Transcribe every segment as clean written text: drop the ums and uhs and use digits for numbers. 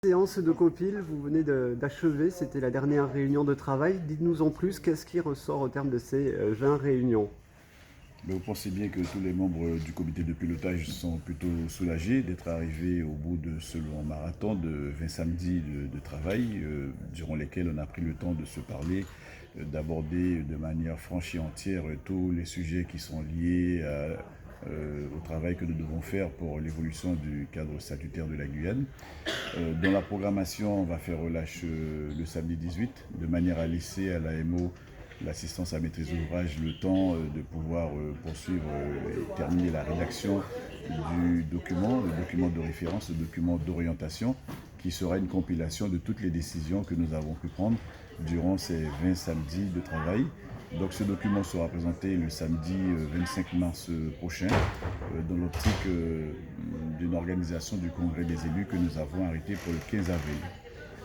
Séance de Copil, vous venez d'achever, c'était la dernière réunion de travail. Dites-nous en plus, qu'est-ce qui ressort au terme de ces 20 réunions? Mais vous pensez bien que tous les membres du comité de pilotage sont plutôt soulagés d'être arrivés au bout de ce long marathon de 20 samedis de travail, durant lesquels on a pris le temps de se parler, d'aborder de manière franche et entière tous les sujets qui sont liés au travail que nous devons faire pour l'évolution du cadre statutaire de la Guyane. Dans la programmation, on va faire relâche le samedi 18, de manière à laisser à l'AMO, l'assistance à maîtrise d'ouvrage, le temps de pouvoir poursuivre et terminer la rédaction du document, le document de référence, le document d'orientation, qui sera une compilation de toutes les décisions que nous avons pu prendre durant ces 20 samedis de travail. Donc ce document sera présenté le samedi 25 mars prochain dans l'optique d'une organisation du congrès des élus que nous avons arrêté pour le 15 avril.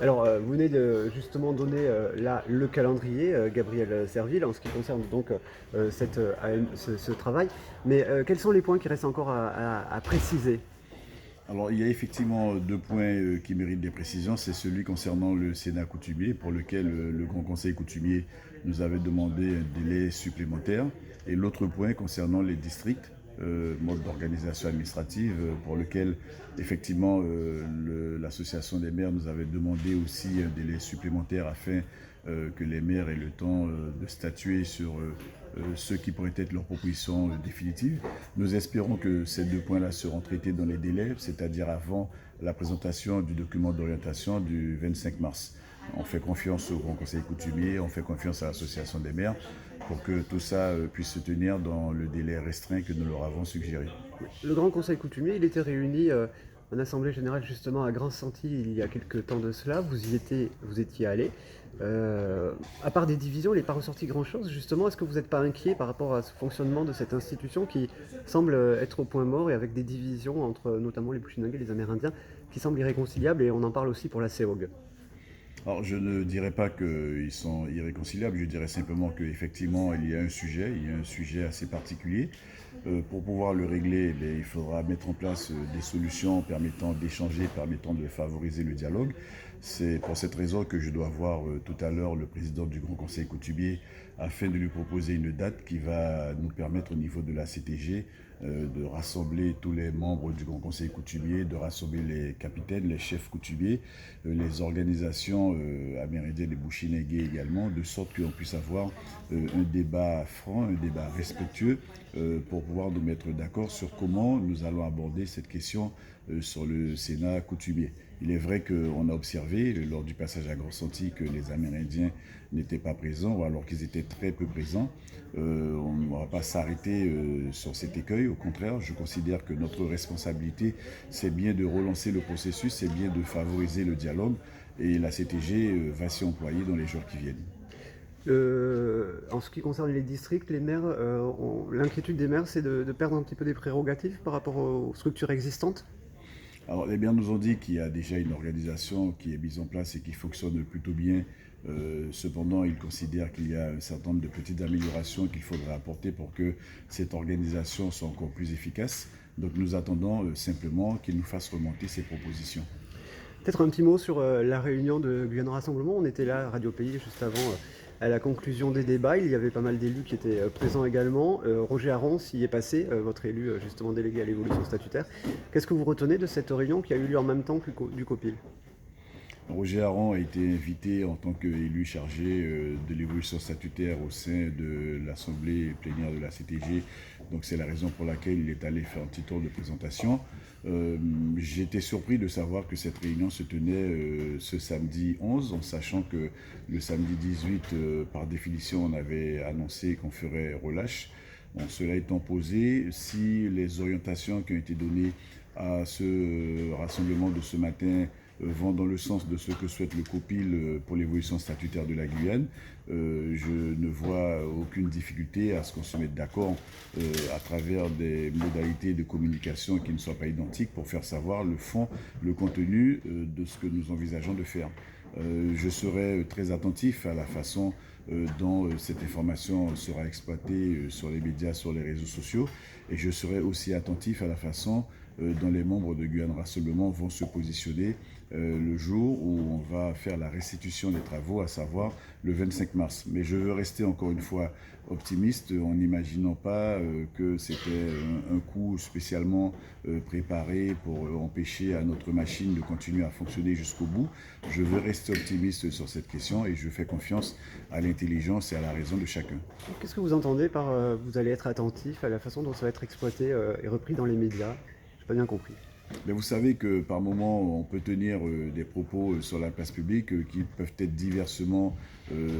Alors, vous venez de justement donner là le calendrier, Gabriel Serville, en ce qui concerne donc ce travail. Mais quels sont les points qui restent encore à préciser? Alors, il y a effectivement deux points qui méritent des précisions. C'est celui concernant le Sénat coutumier, pour lequel le Grand Conseil coutumier nous avait demandé un délai supplémentaire. Et l'autre point concernant les districts, mode d'organisation administrative, pour lequel effectivement l'association des maires nous avait demandé aussi un délai supplémentaire afin que les maires aient le temps de statuer sur ce qui pourrait être leur proposition définitive. Nous espérons que ces deux points-là seront traités dans les délais, c'est-à-dire avant la présentation du document d'orientation du 25 mars. On fait confiance au Grand Conseil coutumier, on fait confiance à l'Association des maires pour que tout ça puisse se tenir dans le délai restreint que nous leur avons suggéré. Le Grand Conseil coutumier, il était réuni en Assemblée Générale justement à Grand-Santi il y a quelques temps de cela. Vous étiez allé. À part des divisions, il n'est pas ressorti grand-chose. Justement, est-ce que vous n'êtes pas inquiet par rapport à ce fonctionnement de cette institution qui semble être au point mort et avec des divisions entre notamment les Bushinangais et les Amérindiens qui semblent irréconciliables, et on en parle aussi pour la CEOG? Alors, je ne dirais pas qu'ils sont irréconciliables, je dirais simplement qu'effectivement, il y a un sujet assez particulier. Pour pouvoir le régler, il faudra mettre en place des solutions permettant d'échanger, permettant de favoriser le dialogue. C'est pour cette raison que je dois voir tout à l'heure le président du Grand Conseil coutumier afin de lui proposer une date qui va nous permettre au niveau de la CTG de rassembler tous les membres du Grand Conseil coutumier, de rassembler les capitaines, les chefs coutumiers, les organisations amérindiennes et bushinengués également, de sorte qu'on puisse avoir un débat franc, un débat respectueux pour pouvoir nous mettre d'accord sur comment nous allons aborder cette question sur le Sénat coutumier. Il est vrai qu'on a observé lors du passage à Grand-Santi que les Amérindiens n'étaient pas présents, ou alors qu'ils étaient très peu présents. On ne va pas s'arrêter sur cet écueil. Au contraire, je considère que notre responsabilité, c'est bien de relancer le processus, c'est bien de favoriser le dialogue, et la CTG va s'y employer dans les jours qui viennent. En ce qui concerne les districts, les maires, l'inquiétude des maires, c'est de perdre un petit peu des prérogatives par rapport aux structures existantes. Alors, les maires nous ont dit qu'il y a déjà une organisation qui est mise en place et qui fonctionne plutôt bien. Cependant, ils considèrent qu'il y a un certain nombre de petites améliorations qu'il faudrait apporter pour que cette organisation soit encore plus efficace. Donc, nous attendons simplement qu'ils nous fassent remonter ces propositions. Peut-être un petit mot sur la réunion de Guyane Rassemblement. On était là à Radio Pays juste avant à la conclusion des débats. Il y avait pas mal d'élus qui étaient présents également. Roger Aron s'y est passé, votre élu justement délégué à l'évolution statutaire. Qu'est-ce que vous retenez de cette réunion qui a eu lieu en même temps que du COPIL? Roger Aron a été invité en tant qu'élu chargé de l'évolution statutaire au sein de l'Assemblée plénière de la CTG. Donc c'est la raison pour laquelle il est allé faire un petit tour de présentation. J'étais surpris de savoir que cette réunion se tenait ce samedi 11, en sachant que le samedi 18, par définition, on avait annoncé qu'on ferait relâche. Bon, cela étant posé, si les orientations qui ont été données à ce rassemblement de ce matin vont dans le sens de ce que souhaite le COPIL pour l'évolution statutaire de la Guyane, je ne vois aucune difficulté à ce qu'on se mette d'accord à travers des modalités de communication qui ne soient pas identiques pour faire savoir le fond, le contenu de ce que nous envisageons de faire. Je serai très attentif à la façon dont cette information sera exploitée sur les médias, sur les réseaux sociaux, et je serai aussi attentif à la façon dont les membres de Guyane Rassemblement vont se positionner le jour où on va faire la restitution des travaux, à savoir le 25 mars. Mais je veux rester encore une fois optimiste en n'imaginant pas que c'était un coup spécialement préparé pour empêcher à notre machine de continuer à fonctionner jusqu'au bout. Je veux rester optimiste sur cette question et je fais confiance à l'intelligence et à la raison de chacun. Qu'est-ce que vous entendez par vous allez être attentif à la façon dont ça va être exploité et repris dans les médias? Je n'ai pas bien compris. Mais vous savez que par moment, on peut tenir des propos sur la place publique qui peuvent être diversement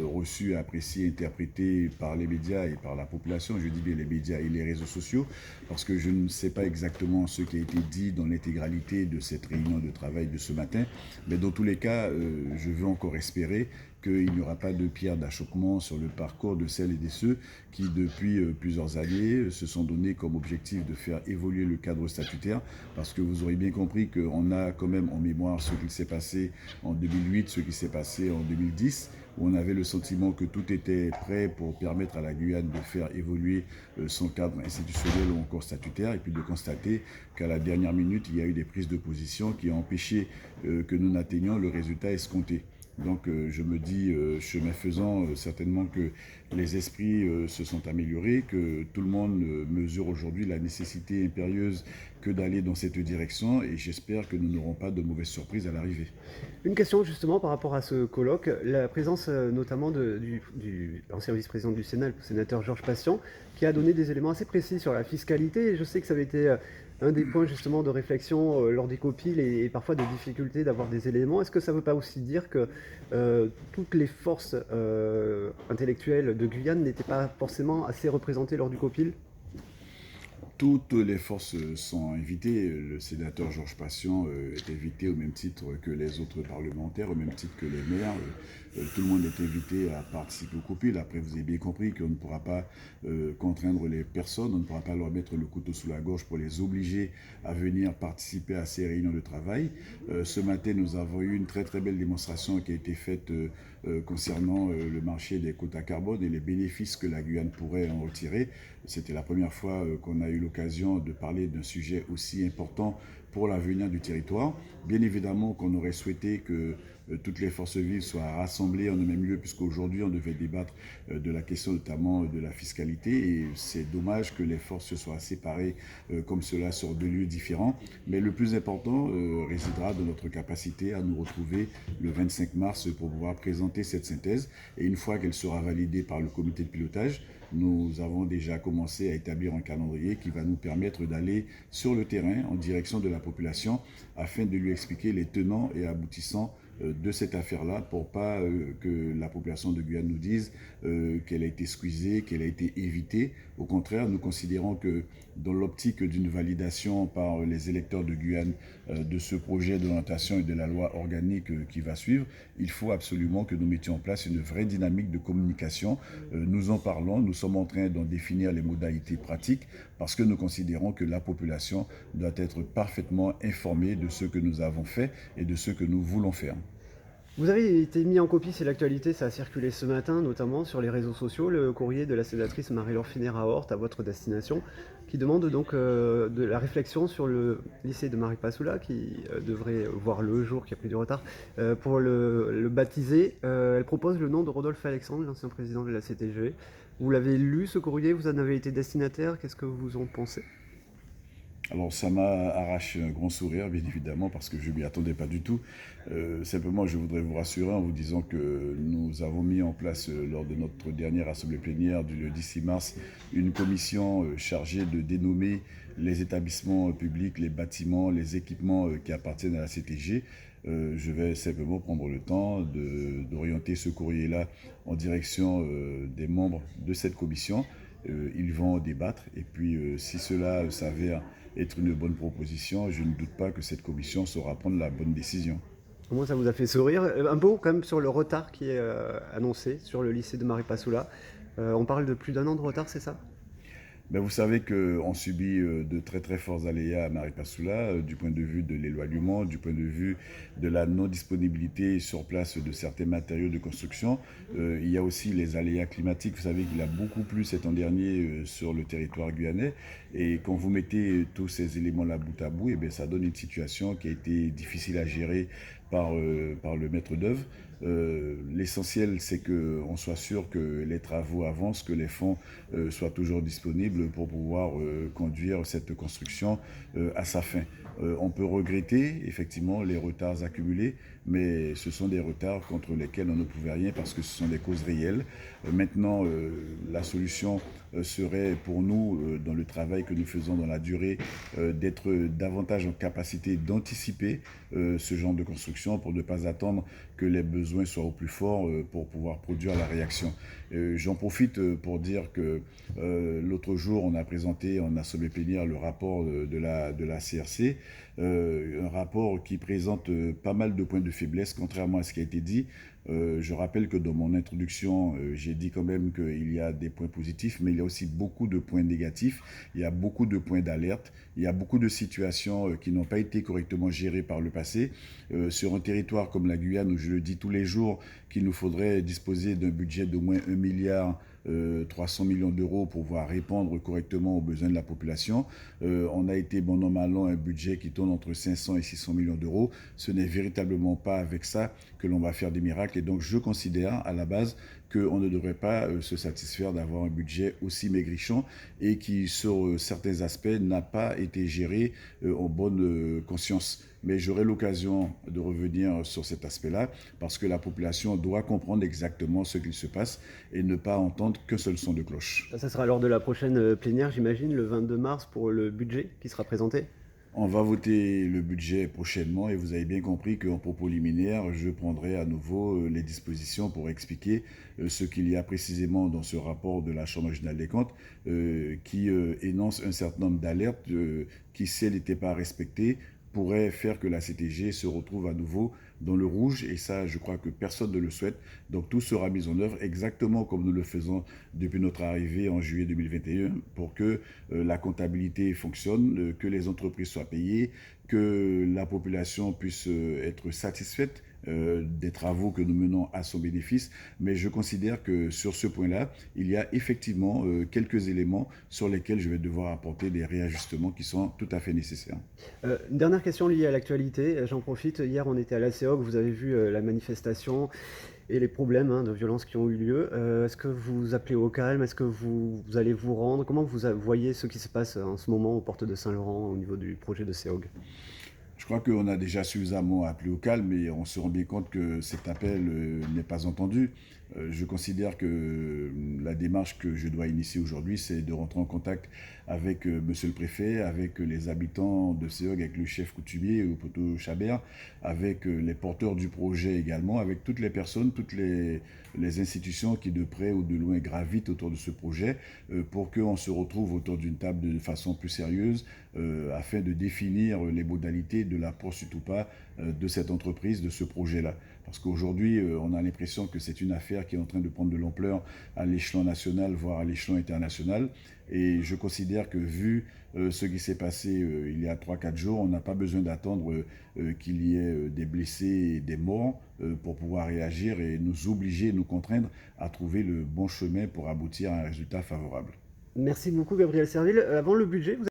reçus, appréciés, interprétés par les médias et par la population. Je dis bien les médias et les réseaux sociaux, parce que je ne sais pas exactement ce qui a été dit dans l'intégralité de cette réunion de travail de ce matin. Mais dans tous les cas, je veux encore espérer qu'il n'y aura pas de pierre d'achoppement sur le parcours de celles et de ceux qui, depuis plusieurs années, se sont donnés comme objectif de faire évoluer le cadre statutaire, parce que vous aurez bien compris qu'on a quand même en mémoire ce qui s'est passé en 2008, ce qui s'est passé en 2010, où on avait le sentiment que tout était prêt pour permettre à la Guyane de faire évoluer son cadre institutionnel ou encore statutaire, et puis de constater qu'à la dernière minute, il y a eu des prises de position qui ont empêché que nous n'atteignions le résultat escompté. Donc je me dis, chemin faisant, certainement que les esprits se sont améliorés, que tout le monde mesure aujourd'hui la nécessité impérieuse que d'aller dans cette direction, et j'espère que nous n'aurons pas de mauvaises surprises à l'arrivée. Une question justement par rapport à ce colloque, la présence notamment du ancien vice-président du Sénat, le sénateur Georges Patient, qui a donné des éléments assez précis sur la fiscalité, et je sais que ça avait été un des points justement de réflexion lors des copiles et parfois des difficultés d'avoir des éléments. Est-ce que ça ne veut pas aussi dire que toutes les forces intellectuelles de Guyane n'étaient pas forcément assez représentées lors du copil? Toutes les forces sont invitées. Le sénateur Georges Patient est invité au même titre que les autres parlementaires, au même titre que les maires. Tout le monde est invité à participer au copil. Après, vous avez bien compris qu'on ne pourra pas contraindre les personnes, on ne pourra pas leur mettre le couteau sous la gorge pour les obliger à venir participer à ces réunions de travail. Ce matin, nous avons eu une très très belle démonstration qui a été faite concernant le marché des quotas carbone et les bénéfices que la Guyane pourrait en retirer. C'était la première fois qu'on a eu l'occasion de parler d'un sujet aussi important pour l'avenir du territoire. Bien évidemment qu'on aurait souhaité que toutes les forces vives soient rassemblées en un même lieu, puisqu'aujourd'hui on devait débattre de la question notamment de la fiscalité, et c'est dommage que les forces se soient séparées comme cela sur deux lieux différents. Mais le plus important résidera dans notre capacité à nous retrouver le 25 mars pour pouvoir présenter cette synthèse, et une fois qu'elle sera validée par le comité de pilotage, nous avons déjà commencé à établir un calendrier qui va nous permettre d'aller sur le terrain en direction de la population afin de lui expliquer les tenants et aboutissants de cette affaire-là, pour pas que la population de Guyane nous dise qu'elle a été squeezée, qu'elle a été évitée. Au contraire, nous considérons que dans l'optique d'une validation par les électeurs de Guyane de ce projet d'orientation et de la loi organique qui va suivre, il faut absolument que nous mettions en place une vraie dynamique de communication. Nous en parlons, nous sommes en train d'en définir les modalités pratiques, parce que nous considérons que la population doit être parfaitement informée de ce que nous avons fait et de ce que nous voulons faire. Vous avez été mis en copie, c'est l'actualité, ça a circulé ce matin, notamment sur les réseaux sociaux, le courrier de la sénatrice Marie-Laure Phinéra-Hort à votre destination, qui demande donc de la réflexion sur le lycée de Maripasoula, qui devrait voir le jour, qui a pris du retard, pour le baptiser. Elle propose le nom de Rodolphe Alexandre, l'ancien président de la CTG. Vous l'avez lu ce courrier, vous en avez été destinataire, qu'est-ce que vous en pensez? Alors ça m'a arraché un grand sourire, bien évidemment, parce que je ne m'y attendais pas du tout. Simplement, je voudrais vous rassurer en vous disant que nous avons mis en place, lors de notre dernière assemblée plénière du 6 mars, une commission chargée de dénommer les établissements publics, les bâtiments, les équipements qui appartiennent à la CTG. Je vais simplement prendre le temps d'orienter ce courrier-là en direction des membres de cette commission. Ils vont débattre, et puis si cela s'avère être une bonne proposition, je ne doute pas que cette commission saura prendre la bonne décision. Au moins ça vous a fait sourire. Un mot quand même sur le retard qui est annoncé sur le lycée de Maripasoula. On parle de plus d'un an de retard, c'est ça? Ben, vous savez qu'on subit de très très forts aléas à Maripasoula, du point de vue de l'éloignement, du point de vue de la non-disponibilité sur place de certains matériaux de construction. Il y a aussi les aléas climatiques. Vous savez qu'il a beaucoup plu cet an dernier sur le territoire guyanais. Et quand vous mettez tous ces éléments-là bout à bout, et bien, ça donne une situation qui a été difficile à gérer par le maître d'œuvre. L'essentiel, c'est qu'on soit sûr que les travaux avancent, que les fonds soient toujours disponibles pour pouvoir conduire cette construction à sa fin. On peut regretter effectivement les retards accumulés, mais ce sont des retards contre lesquels on ne pouvait rien parce que ce sont des causes réelles. Maintenant, la solution serait pour nous, dans le travail que nous faisons dans la durée, d'être davantage en capacité d'anticiper ce genre de construction pour ne pas attendre que les besoins soient au plus fort pour pouvoir produire la réaction. J'en profite pour dire que l'autre jour, on a présenté en assemblée plénière le rapport de la CRC, un rapport qui présente pas mal de points de faiblesse, contrairement à ce qui a été dit. Je rappelle que dans mon introduction, j'ai dit quand même qu'il y a des points positifs, mais il y a aussi beaucoup de points négatifs. Il y a beaucoup de points d'alerte. Il y a beaucoup de situations qui n'ont pas été correctement gérées par le passé. Sur un territoire comme la Guyane, où je le dis tous les jours, qu'il nous faudrait disposer d'un budget d'au moins 1 milliard 300 millions d'euros pour pouvoir répondre correctement aux besoins de la population. On a été bon an mal an un budget qui tourne entre 500 et 600 millions d'euros. Ce n'est véritablement pas avec ça que l'on va faire des miracles. Et donc je considère à la base qu'on ne devrait pas se satisfaire d'avoir un budget aussi maigrichon et qui, sur certains aspects, n'a pas été géré en bonne conscience. Mais j'aurai l'occasion de revenir sur cet aspect-là parce que la population doit comprendre exactement ce qu'il se passe et ne pas entendre qu'un seul son de cloche. Ça sera lors de la prochaine plénière, j'imagine, le 22 mars pour le budget qui sera présenté. On va voter le budget prochainement et vous avez bien compris qu'en propos liminaire, je prendrai à nouveau les dispositions pour expliquer ce qu'il y a précisément dans ce rapport de la Chambre régionale des comptes qui énonce un certain nombre d'alertes qui, si elles n'étaient pas respectées, pourrait faire que la CTG se retrouve à nouveau dans le rouge et ça, je crois que personne ne le souhaite. Donc tout sera mis en œuvre exactement comme nous le faisons depuis notre arrivée en juillet 2021 pour que la comptabilité fonctionne, que les entreprises soient payées, que la population puisse être satisfaite des travaux que nous menons à son bénéfice. Mais je considère que sur ce point-là, il y a effectivement quelques éléments sur lesquels je vais devoir apporter des réajustements qui sont tout à fait nécessaires. Une dernière question liée à l'actualité, j'en profite. Hier, on était à la CEOG, vous avez vu la manifestation et les problèmes de violence qui ont eu lieu. Est-ce que vous appelez au calme? Est-ce que vous allez vous rendre? Comment vous voyez ce qui se passe en ce moment aux portes de Saint-Laurent au niveau du projet de CEOG? Je crois qu'on a déjà suffisamment appelé au calme et on se rend bien compte que cet appel n'est pas entendu. Je considère que la démarche que je dois initier aujourd'hui, c'est de rentrer en contact avec monsieur le préfet, avec les habitants de Séog, avec le chef coutumier, Poto Chabert, avec les porteurs du projet également, avec toutes les personnes, toutes les institutions qui de près ou de loin gravitent autour de ce projet pour qu'on se retrouve autour d'une table de façon plus sérieuse afin de définir les modalités de l'approche surtout pas de cette entreprise, de ce projet-là. Parce qu'aujourd'hui, on a l'impression que c'est une affaire qui est en train de prendre de l'ampleur à l'échelon national, voire à l'échelon international. Et je considère que vu ce qui s'est passé il y a 3-4 jours, on n'a pas besoin d'attendre qu'il y ait des blessés et des morts pour pouvoir réagir et nous obliger, nous contraindre à trouver le bon chemin pour aboutir à un résultat favorable. Merci beaucoup Gabriel Serville. Avant le budget, vous